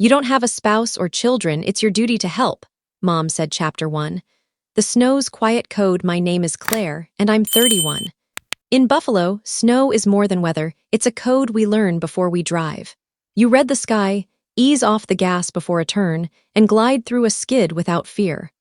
You don't have a spouse or children, it's your duty to help, Mom said. Chapter 1. The snow's quiet code. My name is Claire, and I'm 31. In Buffalo, snow is more than weather, it's a code we learn before we drive. You read the sky, ease off the gas before a turn, and glide through a skid without fear.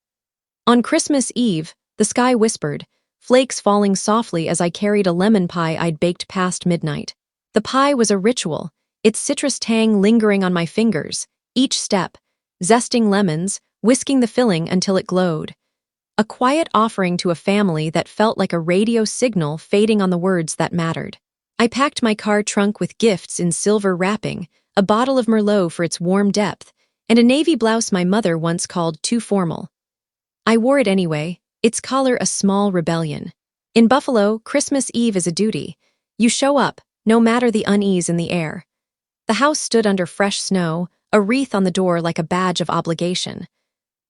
On Christmas Eve, the sky whispered, flakes falling softly as I carried a lemon pie I'd baked past midnight. The pie was a ritual, its citrus tang lingering on my fingers, each step, zesting lemons, whisking the filling until it glowed. A quiet offering to a family that felt like a radio signal fading on the words that mattered. I packed my car trunk with gifts in silver wrapping, a bottle of Merlot for its warm depth, and a navy blouse my mother once called too formal. I wore it anyway, its collar a small rebellion. In Buffalo, Christmas Eve is a duty. You show up, no matter the unease in the air. The house stood under fresh snow, a wreath on the door like a badge of obligation.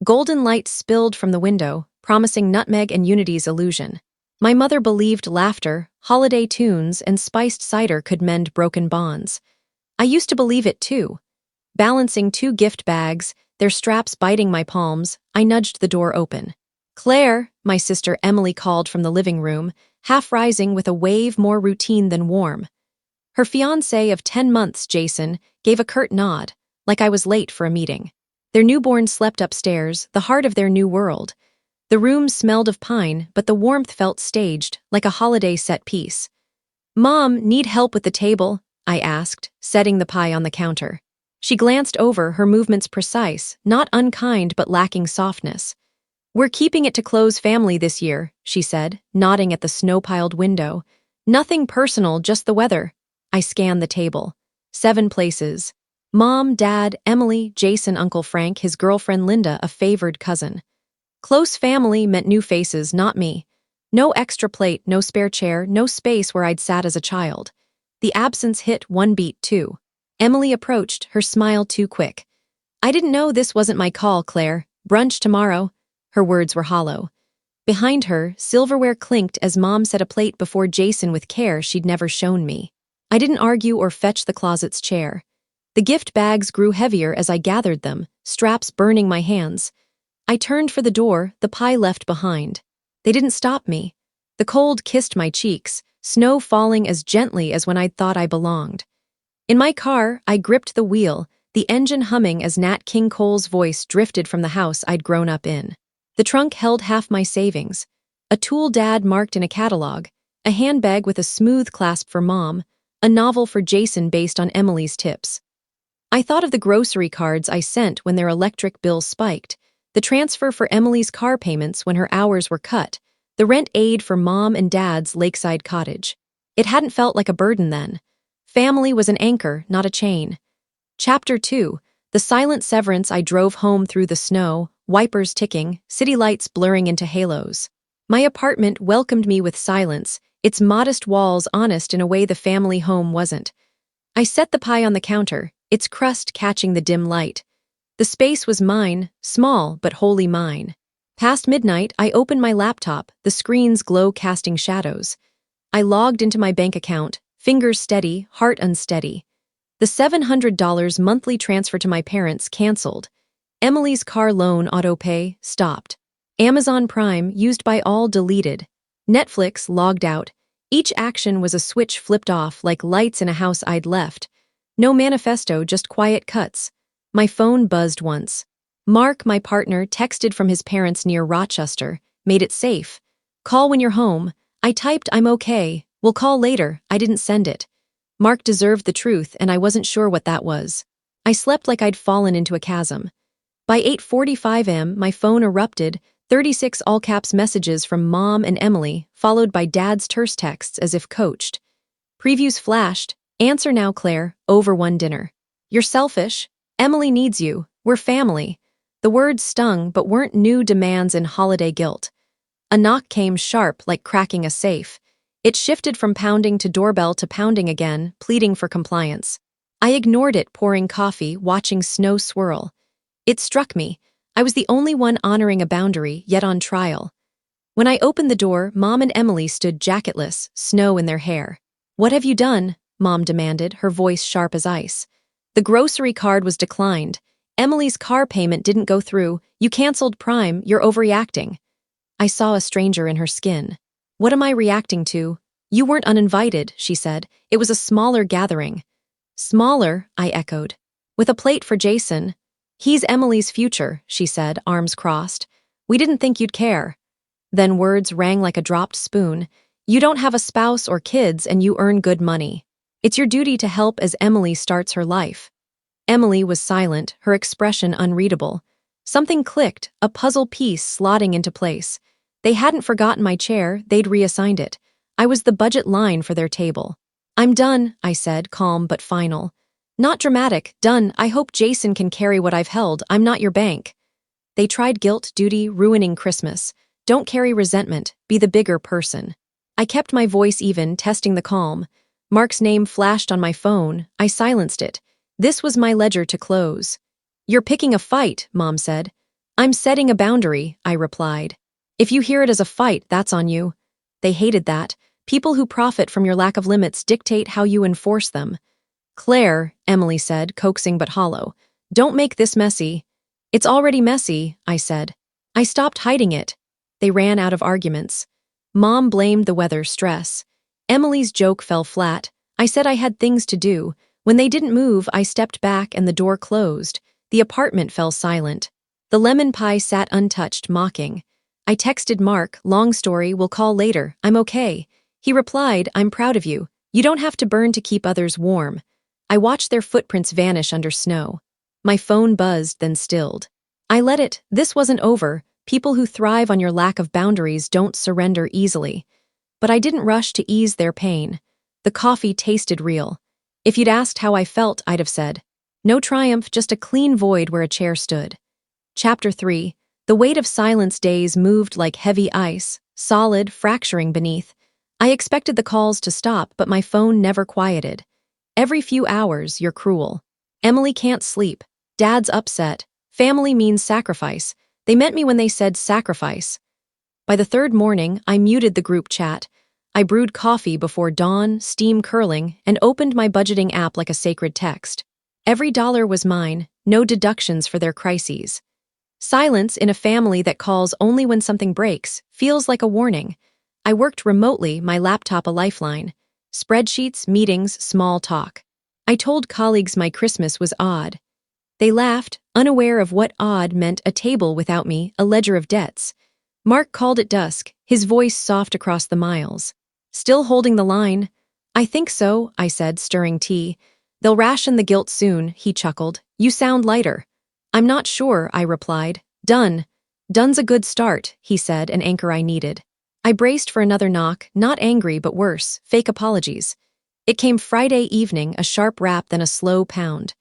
Golden light spilled from the window, promising nutmeg and unity's illusion. My mother believed laughter, holiday tunes, and spiced cider could mend broken bonds. I used to believe it too. Balancing 2 gift bags, their straps biting my palms, I nudged the door open. Claire, my sister Emily called from the living room, half rising with a wave more routine than warm. Her fiancé of 10 months, Jason, gave a curt nod, like I was late for a meeting. Their newborn slept upstairs, the heart of their new world. The room smelled of pine, but the warmth felt staged, like a holiday set piece. Mom, need help with the table? I asked, setting the pie on the counter. She glanced over, her movements precise, not unkind but lacking softness. We're keeping it to close family this year, she said, nodding at the snow-piled window. Nothing personal, just the weather. I scanned the table. 7 places. Mom, Dad, Emily, Jason, Uncle Frank, his girlfriend Linda, a favored cousin. Close family meant new faces, not me. No extra plate, no spare chair, no space where I'd sat as a child. The absence hit 1 beat too. Emily approached, her smile too quick. I didn't know this wasn't my call, Claire. Brunch tomorrow. Her words were hollow. Behind her, silverware clinked as Mom set a plate before Jason with care she'd never shown me. I didn't argue or fetch the closet's chair. The gift bags grew heavier as I gathered them, straps burning my hands. I turned for the door, the pie left behind. They didn't stop me. The cold kissed my cheeks, snow falling as gently as when I'd thought I belonged. In my car, I gripped the wheel, the engine humming as Nat King Cole's voice drifted from the house I'd grown up in. The trunk held half my savings. A tool Dad marked in a catalog, a handbag with a smooth clasp for Mom, a novel for Jason based on Emily's tips. I thought of the grocery cards I sent when their electric bills spiked, the transfer for Emily's car payments when her hours were cut, the rent aid for Mom and Dad's lakeside cottage. It hadn't felt like a burden then. Family was an anchor, not a chain. Chapter 2. The silent severance. I drove home through the snow, wipers ticking, city lights blurring into halos. My apartment welcomed me with silence, its modest walls honest in a way the family home wasn't. I set the pie on the counter, its crust catching the dim light. The space was mine, small but wholly mine. Past midnight, I opened my laptop, the screen's glow casting shadows. I logged into my bank account, fingers steady, heart unsteady. The $700 monthly transfer to my parents canceled. Emily's car loan autopay stopped. Amazon Prime, used by all, deleted. Netflix logged out. Each action was a switch flipped off like lights in a house I'd left. No manifesto, just quiet cuts. My phone buzzed once. Mark, my partner, texted from his parents near Rochester, made it safe. Call when you're home. I typed, I'm okay. We'll call later. I didn't send it. Mark deserved the truth, and I wasn't sure what that was. I slept like I'd fallen into a chasm. By 8:45 am, my phone erupted, 36 all-caps messages from Mom and Emily, followed by Dad's terse texts as if coached. Previews flashed. Answer now, Claire, over one dinner. You're selfish. Emily needs you. We're family. The words stung but weren't new demands in holiday guilt. A knock came sharp like cracking a safe. It shifted from pounding to doorbell to pounding again, pleading for compliance. I ignored it, pouring coffee, watching snow swirl. It struck me. I was the only one honoring a boundary, yet on trial. When I opened the door, Mom and Emily stood jacketless, snow in their hair. What have you done? Mom demanded, her voice sharp as ice. The grocery card was declined. Emily's car payment didn't go through. You canceled Prime, you're overreacting. I saw a stranger in her skin. What am I reacting to? You weren't uninvited, she said. It was a smaller gathering. Smaller, I echoed. With a plate for Jason. He's Emily's future, she said, arms crossed. We didn't think you'd care. Then words rang like a dropped spoon. You don't have a spouse or kids and you earn good money. It's your duty to help as Emily starts her life. Emily was silent, her expression unreadable. Something clicked, a puzzle piece slotting into place. They hadn't forgotten my chair, they'd reassigned it. I was the budget line for their table. I'm done, I said, calm but final. Not dramatic, done. I hope Jason can carry what I've held. I'm not your bank. They tried guilt, duty, ruining Christmas. Don't carry resentment, be the bigger person. I kept my voice even, testing the calm. Mark's name flashed on my phone. I silenced it. This was my ledger to close. You're picking a fight, Mom said. I'm setting a boundary, I replied. If you hear it as a fight, that's on you. They hated that. People who profit from your lack of limits dictate how you enforce them. Claire, Emily said, coaxing but hollow. Don't make this messy. It's already messy, I said. I stopped hiding it. They ran out of arguments. Mom blamed the weather, stress. Emily's joke fell flat. I said I had things to do. When they didn't move, I stepped back and the door closed. The apartment fell silent. The lemon pie sat untouched, mocking. I texted Mark, long story, we'll call later, I'm okay. He replied, I'm proud of you. You don't have to burn to keep others warm. I watched their footprints vanish under snow. My phone buzzed, then stilled. I let it. This wasn't over. People who thrive on your lack of boundaries don't surrender easily. But I didn't rush to ease their pain. The coffee tasted real. If you'd asked how I felt, I'd have said, no triumph, just a clean void where a chair stood. Chapter 3. The weight of silence days moved like heavy ice, solid, fracturing beneath. I expected the calls to stop, but my phone never quieted. Every few hours, you're cruel. Emily can't sleep. Dad's upset. Family means sacrifice. They meant me when they said sacrifice. By the third morning, I muted the group chat. I brewed coffee before dawn, steam curling, and opened my budgeting app like a sacred text. Every dollar was mine, no deductions for their crises. Silence in a family that calls only when something breaks feels like a warning. I worked remotely, my laptop a lifeline. Spreadsheets, meetings, small talk. I told colleagues my Christmas was odd. They laughed, unaware of what odd meant: a table without me, a ledger of debts. Mark called it dusk, his voice soft across the miles. Still holding the line? I think so, I said, stirring tea. They'll ration the guilt soon, he chuckled. You sound lighter. I'm not sure, I replied. Done. Done's a good start, he said, an anchor I needed. I braced for another knock, not angry but worse, fake apologies. It came Friday evening, a sharp rap then a slow pound.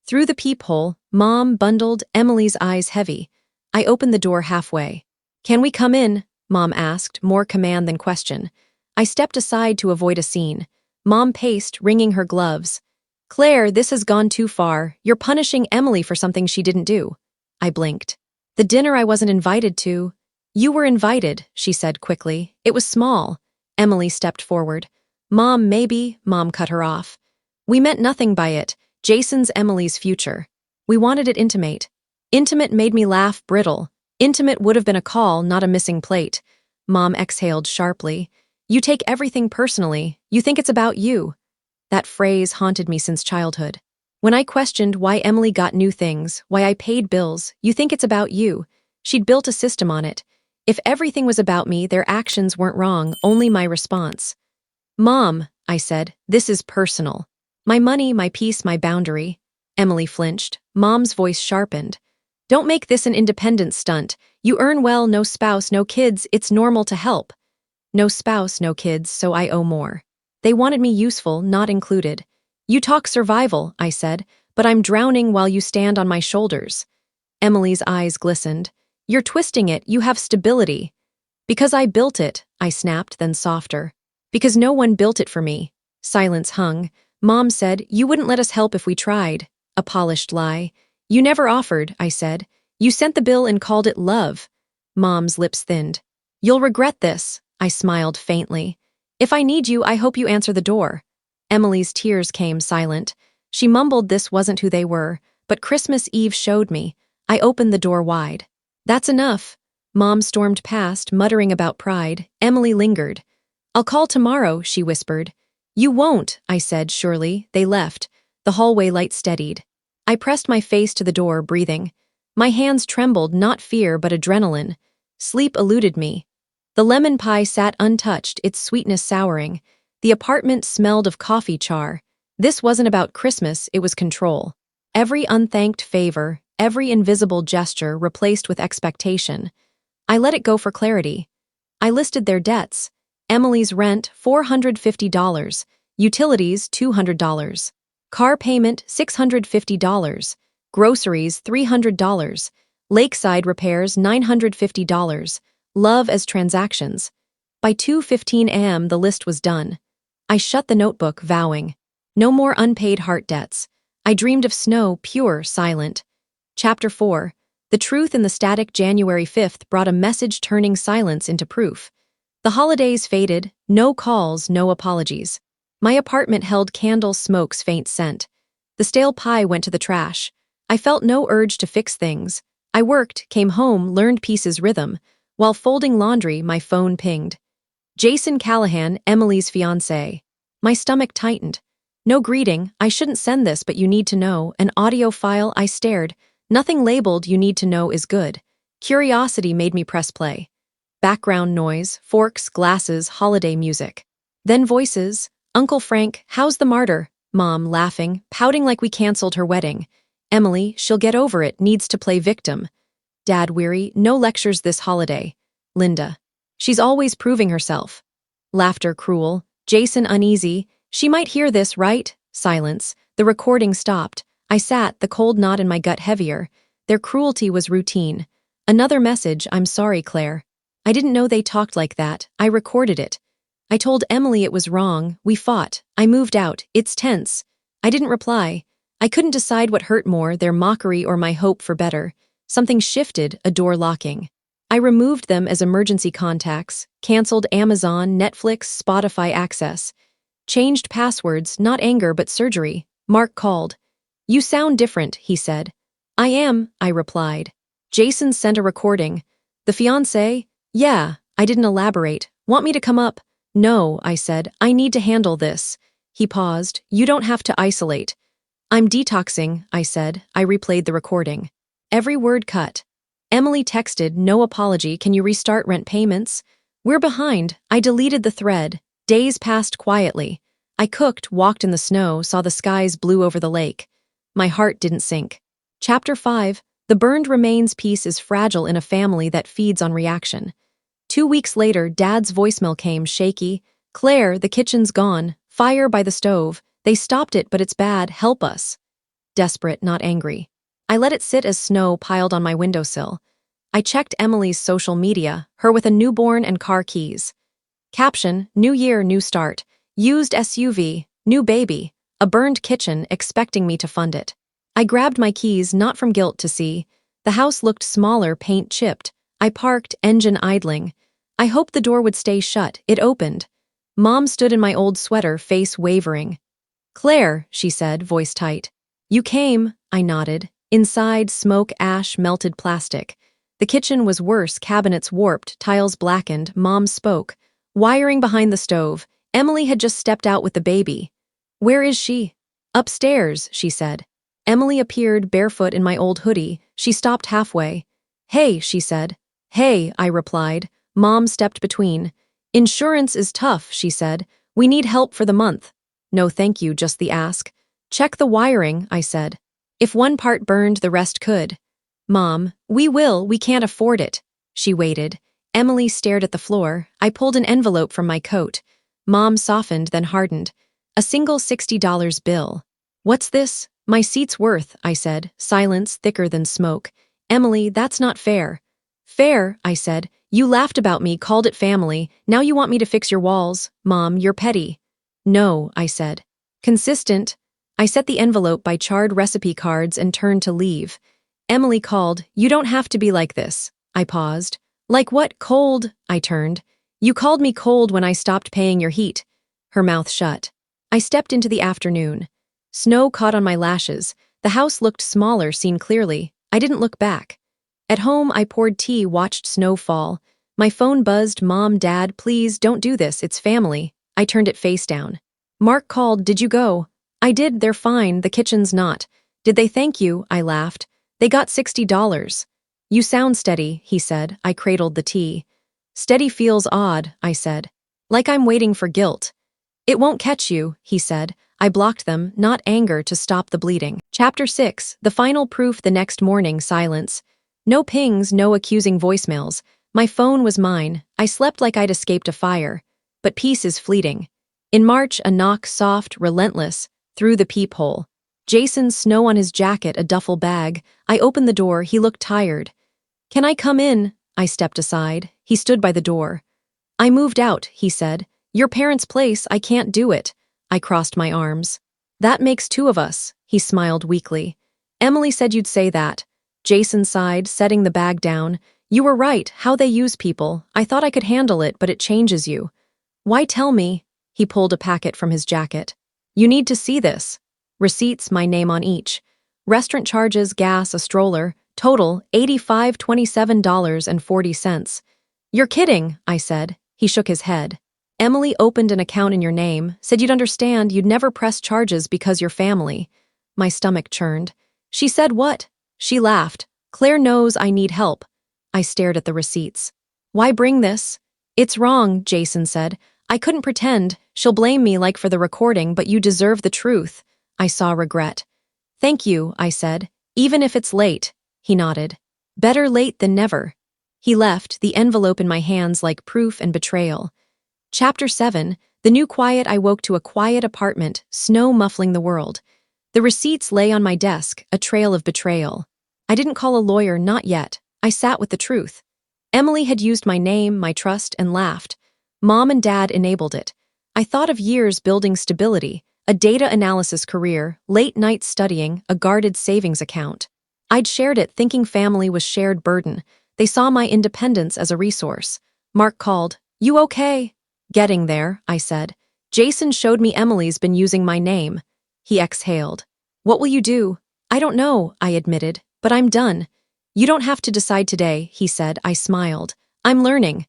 Through the peephole, Mom bundled, Emily's eyes heavy. I opened the door halfway. Can we come in? Mom asked, more command than question. I stepped aside to avoid a scene. Mom paced, wringing her gloves. Claire, this has gone too far. You're punishing Emily for something she didn't do. I blinked. The dinner I wasn't invited to. You were invited, she said quickly. It was small. Emily stepped forward. Mom, maybe, Mom cut her off. We meant nothing by it. Jason's Emily's future. We wanted it intimate. Intimate made me laugh, brittle. Intimate would have been a call, not a missing plate. Mom exhaled sharply. You take everything personally. You think it's about you. That phrase haunted me since childhood. When I questioned why Emily got new things, why I paid bills, you think it's about you. She'd built a system on it. If everything was about me, their actions weren't wrong, only my response. Mom, I said, this is personal. My money, my peace, my boundary. Emily flinched. Mom's voice sharpened. Don't make this an independent stunt. You earn well, no spouse, no kids, it's normal to help. No spouse, no kids, so I owe more. They wanted me useful, not included. You talk survival, I said, but I'm drowning while you stand on my shoulders. Emily's eyes glistened. You're twisting it, you have stability. Because I built it, I snapped, then softer. Because no one built it for me. Silence hung. Mom said, you wouldn't let us help if we tried. A polished lie. You never offered, I said. You sent the bill and called it love. Mom's lips thinned. You'll regret this, I smiled faintly. If I need you, I hope you answer the door. Emily's tears came silent. She mumbled this wasn't who they were, but Christmas Eve showed me. I opened the door wide. That's enough. Mom stormed past, muttering about pride. Emily lingered. I'll call tomorrow, she whispered. You won't, I said, surely. They left. The hallway light steadied. I pressed my face to the door, breathing. My hands trembled, not fear, but adrenaline. Sleep eluded me. The lemon pie sat untouched, its sweetness souring. The apartment smelled of coffee char. This wasn't about Christmas, it was control. Every unthanked favor, every invisible gesture replaced with expectation. I let it go for clarity. I listed their debts. Emily's rent, $450. Utilities, $200. Car payment, $650. Groceries, $300. Lakeside repairs, $950. Love as transactions. By 2:15 a.m. the list was done. I shut the notebook, vowing. No more unpaid heart debts. I dreamed of snow, pure, silent. Chapter 4. The truth in the static January 5th brought a message turning silence into proof. The holidays faded, no calls, no apologies. My apartment held candle smoke's faint scent. The stale pie went to the trash. I felt no urge to fix things. I worked, came home, learned pieces rhythm. While folding laundry, my phone pinged. Jason Callahan, Emily's fiancé. My stomach tightened. No greeting, I shouldn't send this, but you need to know. An audio file, I stared. Nothing labeled, you need to know is good. Curiosity made me press play. Background noise, forks, glasses, holiday music. Then voices. Uncle Frank, how's the martyr? Mom, laughing, pouting like we canceled her wedding. Emily, she'll get over it, needs to play victim. Dad, weary, no lectures this holiday. Linda. She's always proving herself. Laughter, cruel. Jason, uneasy. She might hear this, right? Silence. The recording stopped. I sat, the cold knot in my gut heavier. Their cruelty was routine. Another message, I'm sorry, Claire. I didn't know they talked like that. I recorded it. I told Emily it was wrong. We fought. I moved out. It's tense. I didn't reply. I couldn't decide what hurt more, their mockery or my hope for better. Something shifted, a door locking. I removed them as emergency contacts, canceled Amazon, Netflix, Spotify access. Changed passwords, not anger but surgery. Mark called. You sound different, he said. I am, I replied. Jason sent a recording. The fiancé? Yeah, I didn't elaborate. Want me to come up? No, I said. I need to handle this. He paused. You don't have to isolate. I'm detoxing, I said. I replayed the recording. Every word cut. Emily texted, no apology, can you restart rent payments? We're behind. I deleted the thread. Days passed quietly. I cooked, walked in the snow, saw the skies blue over the lake. My heart didn't sink. Chapter 5. The burned remains piece is fragile in a family that feeds on reaction. 2 weeks later, Dad's voicemail came, shaky. Claire, the kitchen's gone. Fire by the stove. They stopped it, but it's bad. Help us. Desperate, not angry. I let it sit as snow piled on my windowsill. I checked Emily's social media, her with a newborn and car keys. Caption, new year, new start. Used SUV, new baby. A burned kitchen, expecting me to fund it. I grabbed my keys, not from guilt to see. The house looked smaller, paint chipped. I parked, engine idling. I hoped the door would stay shut. It opened. Mom stood in my old sweater, face wavering. Claire, she said, voice tight. You came, I nodded. Inside, smoke, ash, melted plastic. The kitchen was worse, cabinets warped, tiles blackened. Mom spoke. Wiring behind the stove. Emily had just stepped out with the baby. Where is she? Upstairs, she said. Emily appeared, barefoot in my old hoodie. She stopped halfway. Hey, she said. Hey, I replied. Mom stepped between. Insurance is tough, she said. We need help for the month. No, thank you, just the ask. Check the wiring, I said. If one part burned, the rest could. Mom, we can't afford it. She waited. Emily stared at the floor. I pulled an envelope from my coat. Mom softened, then hardened. A single $60 bill. What's this? My seat's worth, I said. Silence thicker than smoke. Emily, that's not fair. Fair, I said. You laughed about me, called it family. Now you want me to fix your walls. Mom, you're petty. No, I said. Consistent. I set the envelope by charred recipe cards and turned to leave. Emily called. You don't have to be like this. I paused. Like what? Cold? I turned. You called me cold when I stopped paying your heat. Her mouth shut. I stepped into the afternoon. Snow caught on my lashes. The house looked smaller seen clearly. I didn't look back. At home, I poured tea, watched snow fall. My phone buzzed, Mom, Dad, please don't do this, it's family. I turned it face down. Mark called, did you go? I did, they're fine, the kitchen's not. Did they thank you? I laughed. They got $60. You sound steady, he said. I cradled the tea. Steady feels odd, I said. Like I'm waiting for guilt. It won't catch you, he said. I blocked them, not anger, to stop the bleeding. Chapter 6, the final proof. The next morning, silence. No pings, no accusing voicemails. My phone was mine. I slept like I'd escaped a fire. But peace is fleeting. In March, a knock, soft, relentless, through the peephole. Jason's snow on his jacket, a duffel bag. I opened the door, he looked tired. Can I come in? I stepped aside. He stood by the door. I moved out, he said. Your parents' place, I can't do it. I crossed my arms. That makes two of us, he smiled weakly. Emily said you'd say that. Jason sighed, setting the bag down. You were right, how they use people. I thought I could handle it, but it changes you. Why tell me? He pulled a packet from his jacket. You need to see this. Receipts, my name on each. Restaurant charges, gas, a stroller. Total, $85,27.40. You're kidding, I said. He shook his head. Emily opened an account in your name, said you'd understand, you'd never press charges because you're family. My stomach churned. She said what? She laughed. Claire knows I need help. I stared at the receipts. Why bring this? It's wrong, Jason said. I couldn't pretend. She'll blame me like for the recording, but you deserve the truth. I saw regret. Thank you, I said. Even if it's late. He nodded. Better late than never. He left, the envelope in my hands like proof and betrayal. Chapter 7, the new quiet. I woke to a quiet apartment, snow muffling the world. The receipts lay on my desk, a trail of betrayal. I didn't call a lawyer, not yet. I sat with the truth. Emily had used my name, my trust, and laughed. Mom and Dad enabled it. I thought of years building stability, a data analysis career, late nights studying, a guarded savings account. I'd shared it thinking family was shared burden. They saw my independence as a resource. Mark called, You okay? Getting there, I said. Jason showed me Emily's been using my name. He exhaled. What will you do? I don't know, I admitted, but I'm done. You don't have to decide today, he said. I smiled. I'm learning.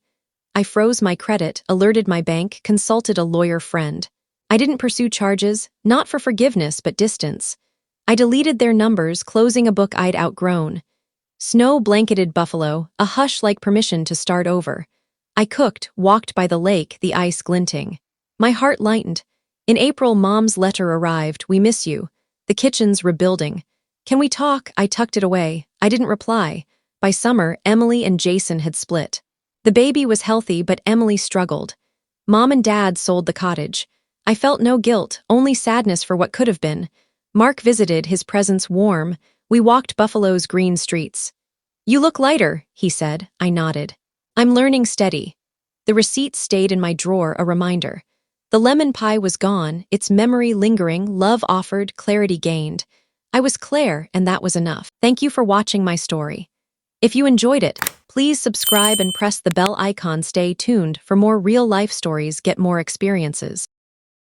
I froze my credit, alerted my bank, consulted a lawyer friend. I didn't pursue charges, not for forgiveness but distance. I deleted their numbers, closing a book I'd outgrown. Snow blanketed Buffalo, a hush-like permission to start over. I cooked, walked by the lake, the ice glinting. My heart lightened. In April, Mom's letter arrived. We miss you. The kitchen's rebuilding. Can we talk? I tucked it away. I didn't reply. By summer, Emily and Jason had split. The baby was healthy, but Emily struggled. Mom and Dad sold the cottage. I felt no guilt, only sadness for what could have been. Mark visited, his presence warm. We walked Buffalo's green streets. You look lighter, he said. I nodded. I'm learning steady. The receipt stayed in my drawer, a reminder. The lemon pie was gone, its memory lingering, love offered, clarity gained. I was Claire, and that was enough. Thank you for watching my story. If you enjoyed it, please subscribe and press the bell icon. Stay tuned for more real-life stories, get more experiences.